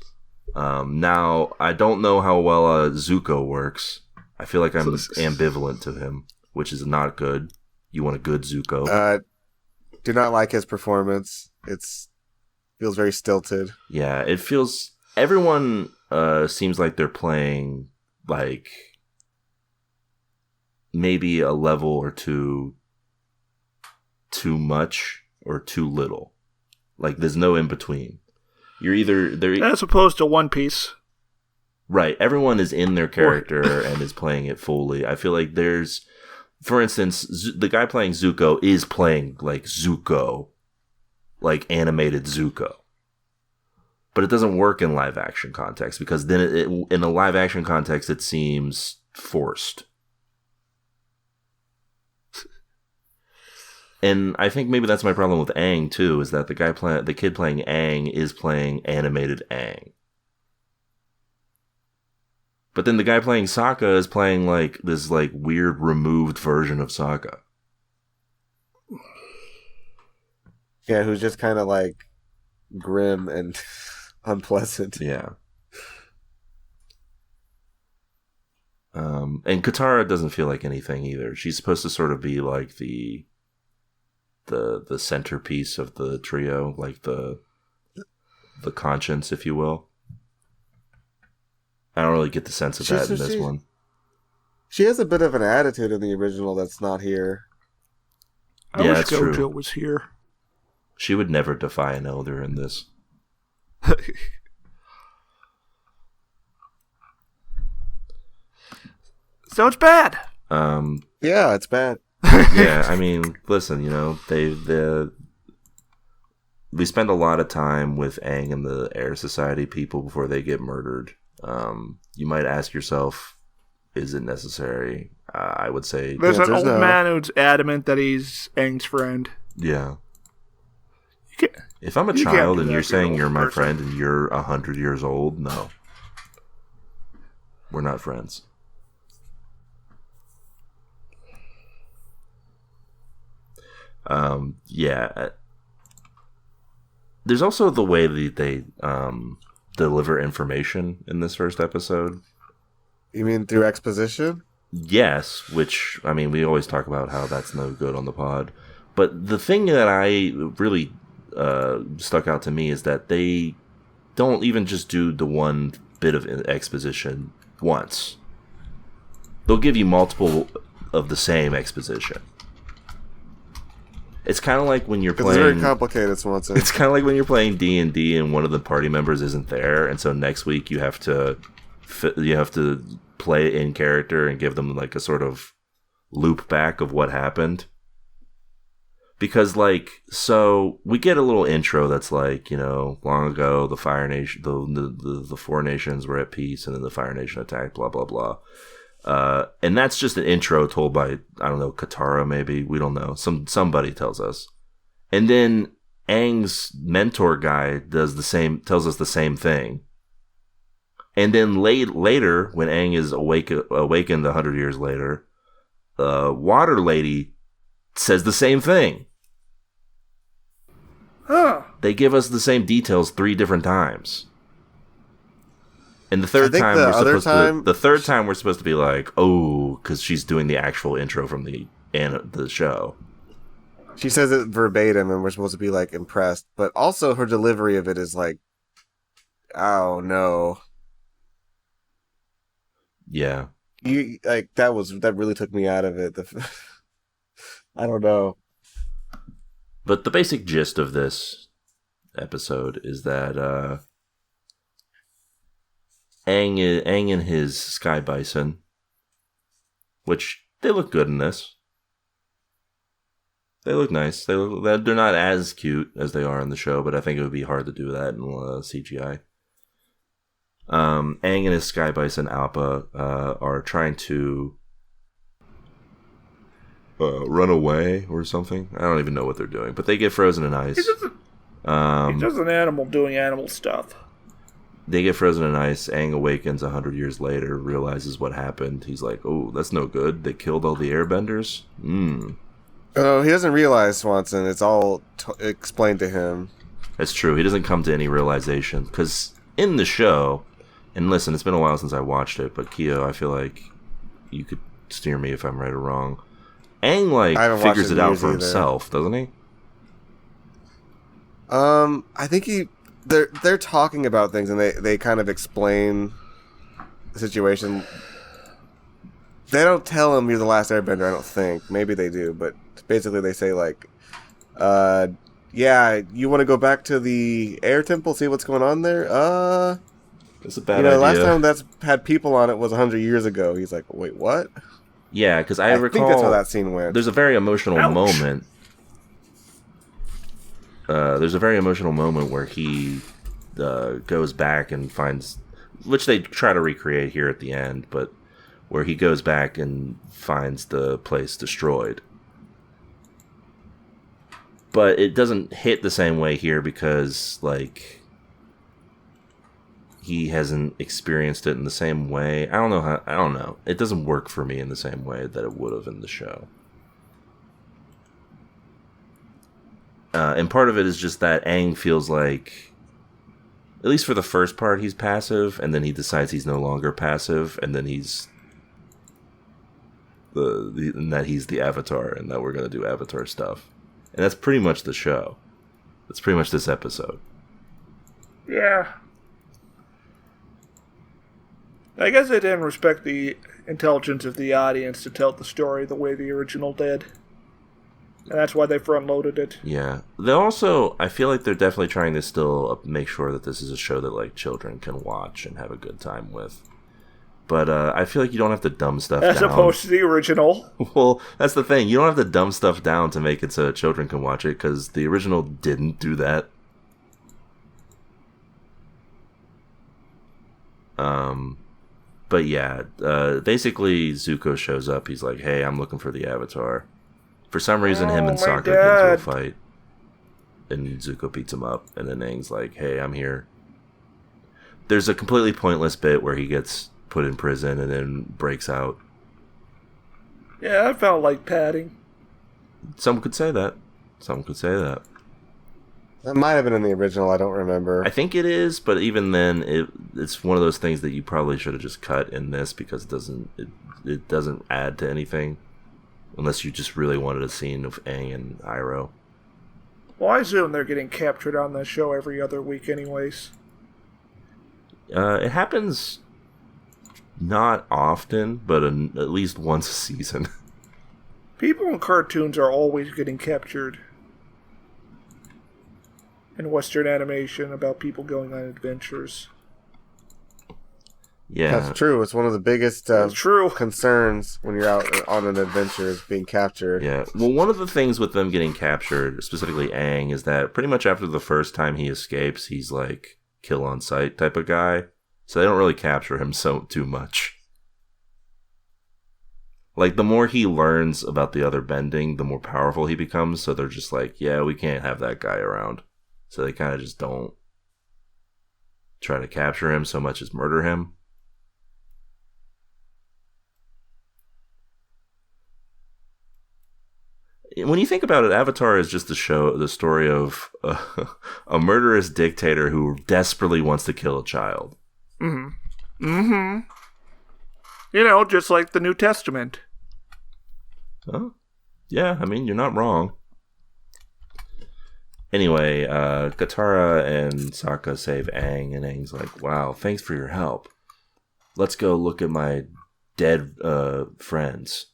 Now, I don't know how well Zuko works. I feel like I'm ambivalent to him, which is not good. You want a good Zuko. Do not like his performance. Feels very stilted. Yeah, it feels... Everyone seems like they're playing, like, maybe a level or two too much or too little. Like, there's no in-between. They're as opposed to One Piece. Right. Everyone is in their character and is playing it fully. I feel like there's... For instance, the guy playing Zuko is playing, like, Zuko. Like, animated Zuko. But it doesn't work in live action context because then in a live action context it seems forced. And I think maybe that's my problem with Aang too, is that the kid playing Aang is playing animated Aang. But then the guy playing Sokka is playing like this like weird removed version of Sokka. Yeah, who's just kind of like grim and unpleasant. Yeah. And Katara doesn't feel like anything either. She's supposed to sort of be like the centerpiece of the trio, like the conscience, if you will. I don't really get the sense of that in this one. She has a bit of an attitude in the original that's not here. I wish Gojo was here. She would never defy an elder in this. So it's bad. Yeah, it's bad. Yeah, I mean, listen, we spend a lot of time with Aang and the Air Society people before they get murdered. You might ask yourself, is it necessary? I would say there's an old man who's adamant that he's Aang's friend. Yeah. If I'm a child and you're saying you're my friend and you're 100 years old, no. We're not friends. Yeah. There's also the way that they deliver information in this first episode. You mean through exposition? Yes, which, I mean, we always talk about how that's no good on the pod. But the thing that I really stuck out to me is that they don't even just do the one bit of exposition once. They'll give you multiple of the same exposition. It's kind of like when you're playing... It's very complicated, Swanson. It's kind of like when you're playing D&D and one of the party members isn't there, and so next week you have to play in character and give them like a sort of loop back of what happened. Because so we get a little intro that's like, long ago the Fire Nation, the four nations were at peace, and then the Fire Nation attacked, blah blah blah. And that's just an intro told by, I don't know, Katara maybe, we don't know. Somebody tells us. And then Aang's mentor guy tells us the same thing. And then later, when Aang is awakened 100 years later, Water Lady says the same thing. Huh. They give us the same details 3 different times. And the third time we're supposed to be like, oh, because she's doing the actual intro from the show. She says it verbatim, and we're supposed to be like impressed, but also her delivery of it is like, oh no. Yeah. That really took me out of it. I don't know. But the basic gist of this episode is that Aang and his Sky Bison, which they look good in this. They look nice. They're not as cute as they are in the show, but I think it would be hard to do that in CGI. Aang and his Sky Bison Appa are trying to run away or something. I don't even know what they're doing, but they get frozen in ice. He's just an animal doing animal stuff. They get frozen in ice. Aang awakens 100 years later, realizes what happened. He's like, oh, that's no good. They killed all the airbenders? Oh, he doesn't realize, Swanson. It's all explained to him. That's true. He doesn't come to any realization. Because in the show, and listen, it's been a while since I watched it, but Keo, I feel like you could steer me if I'm right or wrong. Aang, figures it out for himself, doesn't he? I think they're talking about things, and they kind of explain the situation. They don't tell him you're the last airbender, I don't think. Maybe they do, but basically they say like, yeah, you want to go back to the air temple, see what's going on there? It's a bad idea. Last time that's had people on it was 100 years ago. He's like, wait, what? Yeah, because I recall... think that's how that scene went. There's a very emotional moment. There's a very emotional moment where he goes back and finds... Which they try to recreate here at the end, but where he goes back and finds the place destroyed. But it doesn't hit the same way here because, he hasn't experienced it in the same way. I don't know. It doesn't work for me in the same way that it would have in the show. And part of it is just that Aang feels like, at least for the first part, he's passive, and then he decides he's no longer passive, and then he's and that he's the Avatar, and that we're going to do Avatar stuff. And that's pretty much the show. That's pretty much this episode. Yeah. I guess they didn't respect the intelligence of the audience to tell the story the way the original did. And that's why they front-loaded it. Yeah. They also, I feel like they're definitely trying to still make sure that this is a show that, children can watch and have a good time with. But I feel like you don't have to dumb stuff down. As opposed to the original. Well, that's the thing. You don't have to dumb stuff down to make it so that children can watch it, because the original didn't do that. But yeah, basically Zuko shows up. He's like, hey, I'm looking for the Avatar. For some reason, him and Sokka get into a fight. And Zuko beats him up. And then Aang's like, hey, I'm here. There's a completely pointless bit where he gets put in prison and then breaks out. Yeah, I felt like padding. Some could say that. That might have been in the original, I don't remember. I think it is, but even then, it's one of those things that you probably should have just cut in this, because it doesn't add to anything. Unless you just really wanted a scene of Aang and Iroh. Well, I assume they're getting captured on the show every other week anyways. It happens not often, but at least once a season. People in cartoons are always getting captured in Western animation about people going on adventures. Yeah, that's true. It's one of the biggest concerns when you're out on an adventure is being captured. Yeah. Well, one of the things with them getting captured, specifically Aang, is that pretty much after the first time he escapes, he's like kill on sight type of guy. So they don't really capture him too much. Like, the more he learns about the other bending, the more powerful he becomes. So they're just like, yeah, we can't have that guy around. So they kind of just don't try to capture him so much as murder him. When you think about it, Avatar is just the story of a murderous dictator who desperately wants to kill a child. Mm-hmm. Mm-hmm. You know, just like the New Testament. Oh, yeah, I mean, you're not wrong. Anyway, Katara and Sokka save Aang, and Aang's like, wow, thanks for your help. Let's go look at my dead friends.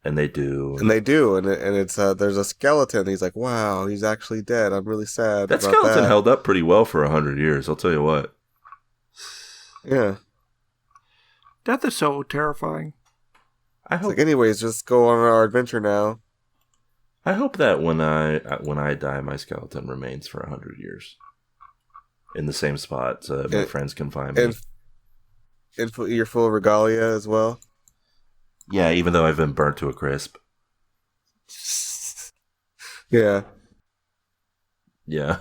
And they do. And it's there's a skeleton. He's like, wow, he's actually dead. I'm really sad that about skeleton that. held up pretty well for 100 years, I'll tell you what. Yeah. Death is so terrifying. I hope. Like, anyways, just go on our adventure now. I hope that when I die, my skeleton remains for 100 years. In the same spot, so that my friends can find me. And you're full of regalia as well? Yeah, even though I've been burnt to a crisp. Yeah. Yeah.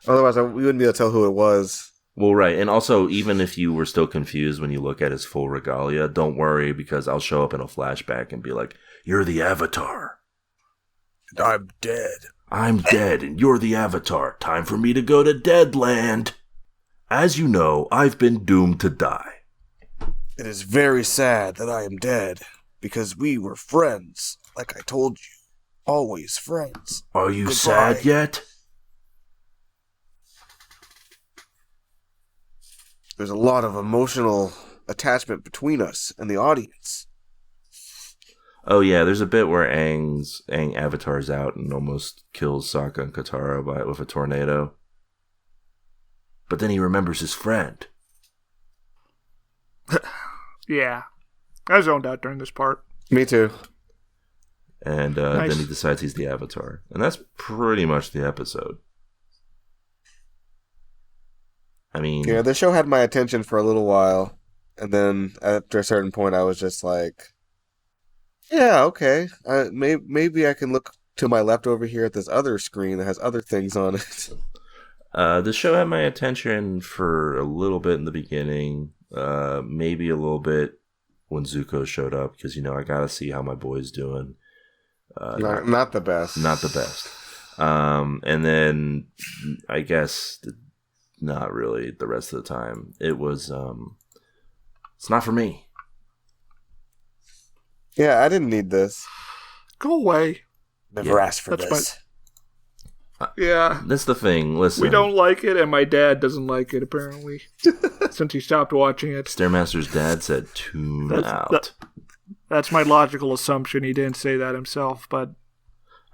Otherwise, we wouldn't be able to tell who it was. Well, right. And also, even if you were still confused when you look at his full regalia, don't worry, because I'll show up in a flashback and be like, you're the Avatar. And I'm dead. I'm dead, and you're the Avatar. Time for me to go to Deadland. As you know, I've been doomed to die. It is very sad that I am dead, because we were friends, like I told you. Always friends. Are you Goodbye. sad yet? There's a lot of emotional attachment between us and the audience. Oh yeah, there's a bit where Aang avatars out and almost kills Sokka and Katara with a tornado. But then he remembers his friend. Yeah. I zoned out during this part. Me too. And Nice. then he decides he's the Avatar. And that's pretty much the episode. I mean... Yeah, the show had my attention for a little while. And then after a certain point, I was just like, yeah, okay. Maybe I can look to my left over here at this other screen that has other things on it. The show had my attention for a little bit in the beginning. Maybe a little bit when Zuko showed up. Because, I got to see how my boy's doing. Not the best. Not the best. And then, I guess... Not really the rest of the time. It was, it's not for me. Yeah, I didn't need this. Go away. Never asked for this. Yeah. That's the thing. Listen. We don't like it, and my dad doesn't like it, apparently. Since he stopped watching it. Stairmaster's dad said, tune out. That's my logical assumption. He didn't say that himself, but...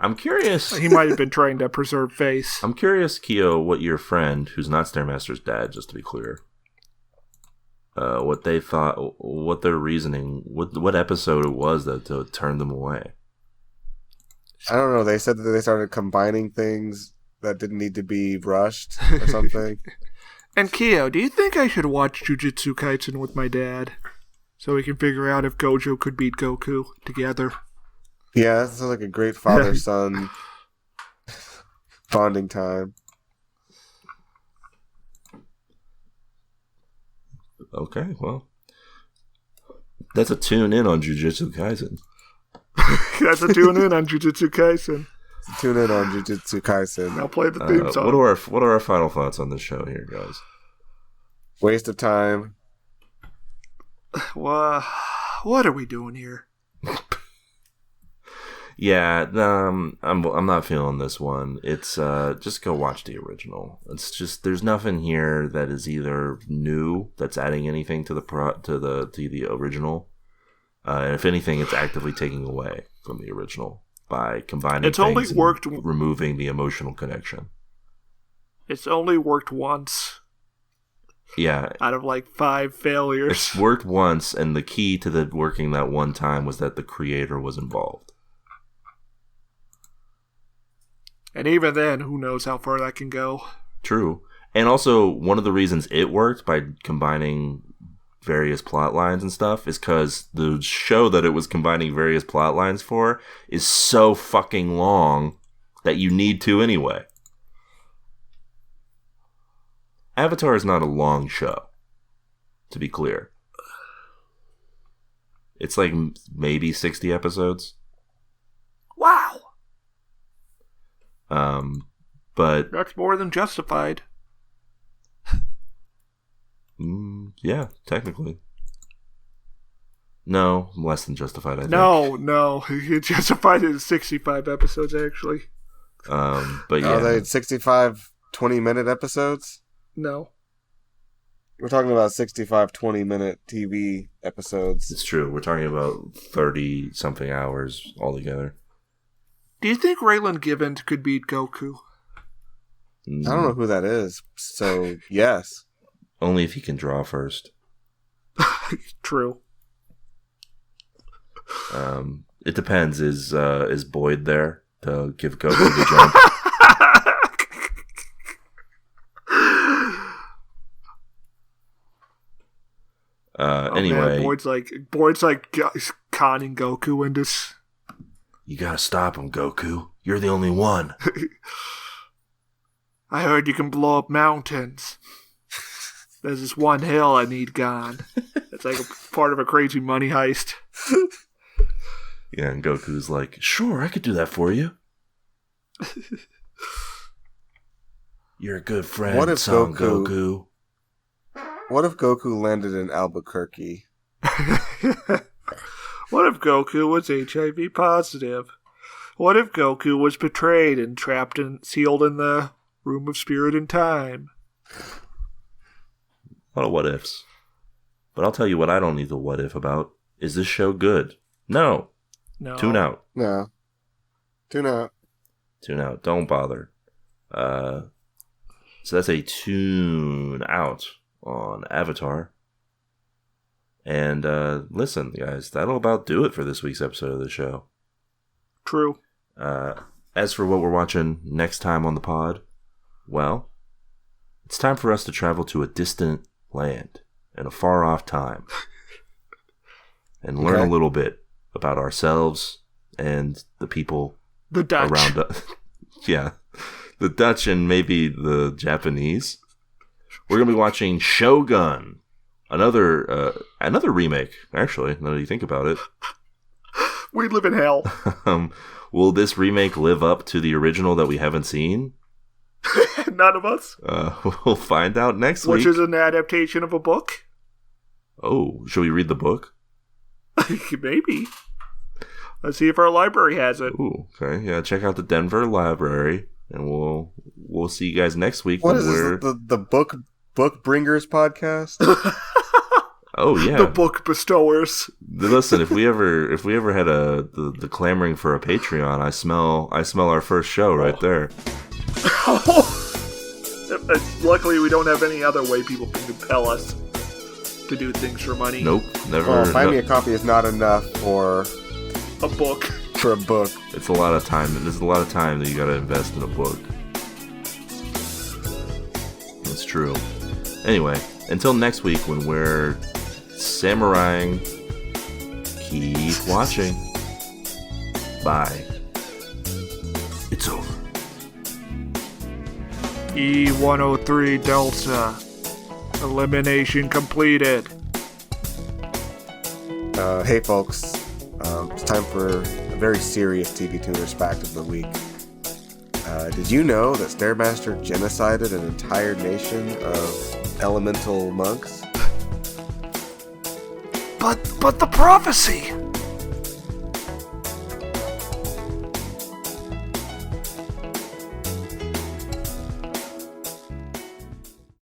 I'm curious. He might have been trying to preserve face. I'm curious, Keo, what your friend, who's not Stairmaster's dad, just to be clear, what they thought, what their reasoning, what episode it was that turned them away. I don't know. They said that they started combining things that didn't need to be rushed or something. And Keo, do you think I should watch Jujutsu Kaisen with my dad? So we can figure out if Gojo could beat Goku together. Yeah, that sounds like a great father-son bonding time. Okay, well, that's a tune in on Jujutsu Kaisen. That's a tune in on Jujutsu Kaisen. Tune in on Jujutsu Kaisen. I'll play the theme song. What are our final thoughts on this show here, guys? Waste of time. What are we doing here? Yeah, I'm not feeling this one. It's just go watch the original. It's just there's nothing here that is either new that's adding anything to the original. And if anything, it's actively taking away from the original by combining it's only worked removing the emotional connection. It's only worked once. Yeah. Out of like 5 failures. It's worked once, and the key to the working that one time was that the creator was involved. And even then, who knows how far that can go. True. And also, one of the reasons it worked by combining various plot lines and stuff is because the show that it was combining various plot lines for is so fucking long that you need to anyway. Avatar is not a long show, to be clear. It's like maybe 60 episodes. Wow. But that's more than justified. Yeah, technically. No, less than justified, I think. No. Justified is 65 episodes, actually. But yeah. Are they 65 20-minute episodes? No. We're talking about 65 20-minute TV episodes. It's true. We're talking about 30-something hours altogether. Do you think Raylan Givens could beat Goku? I don't know who that is, so yes. Only if he can draw first. True. It depends. Is Boyd there to give Goku the jump? Anyway, man, Boyd's like conning Goku into. You gotta stop him, Goku. You're the only one. I heard you can blow up mountains. There's this one hill I need gone. It's like a part of a crazy money heist. Yeah, and Goku's like, sure, I could do that for you. You're a good friend, what if Son Goku. What if Goku landed in Albuquerque? What if Goku was HIV positive? What if Goku was betrayed and trapped and sealed in the Room of Spirit and Time? A lot of what ifs. But I'll tell you what I don't need the what if about. Is this show good? No. Tune out. No. Tune out. Tune out. Don't bother. So that's a tune out on Avatar. And listen, guys, that'll about do it for this week's episode of the show. True. As for what we're watching next time on the pod, well, it's time for us to travel to a distant land in a far-off time and learn a little bit about ourselves and the people around us. Yeah, the Dutch and maybe the Japanese. We're going to be watching Shogun, another remake, actually, now that you think about it. We live in hell. Will this remake live up to the original that we haven't seen? None of us. We'll find out next week. Which is an adaptation of a book. Oh, should we read the book? Maybe. Let's see if our library has it. Ooh, okay. Yeah, check out the Denver library, and we'll see you guys next week. What is this? The book bringers podcast? Oh yeah, the book bestowers. Listen, if we ever had the clamoring for a Patreon, I smell our first show right there. Luckily, we don't have any other way people can compel us to do things for money. Nope, never. Well, Buy Me a Coffee is not enough for a book. For a book, it's a lot of time. There's a lot of time that you got to invest in a book. That's true. Anyway, until next week when we're samuraiing, keep watching. Bye. It's over. E-103 Delta. Elimination completed. Hey folks, it's time for a very serious TV Tuners fact of the week. Did you know that Stairmaster genocided an entire nation of elemental monks? But the prophecy!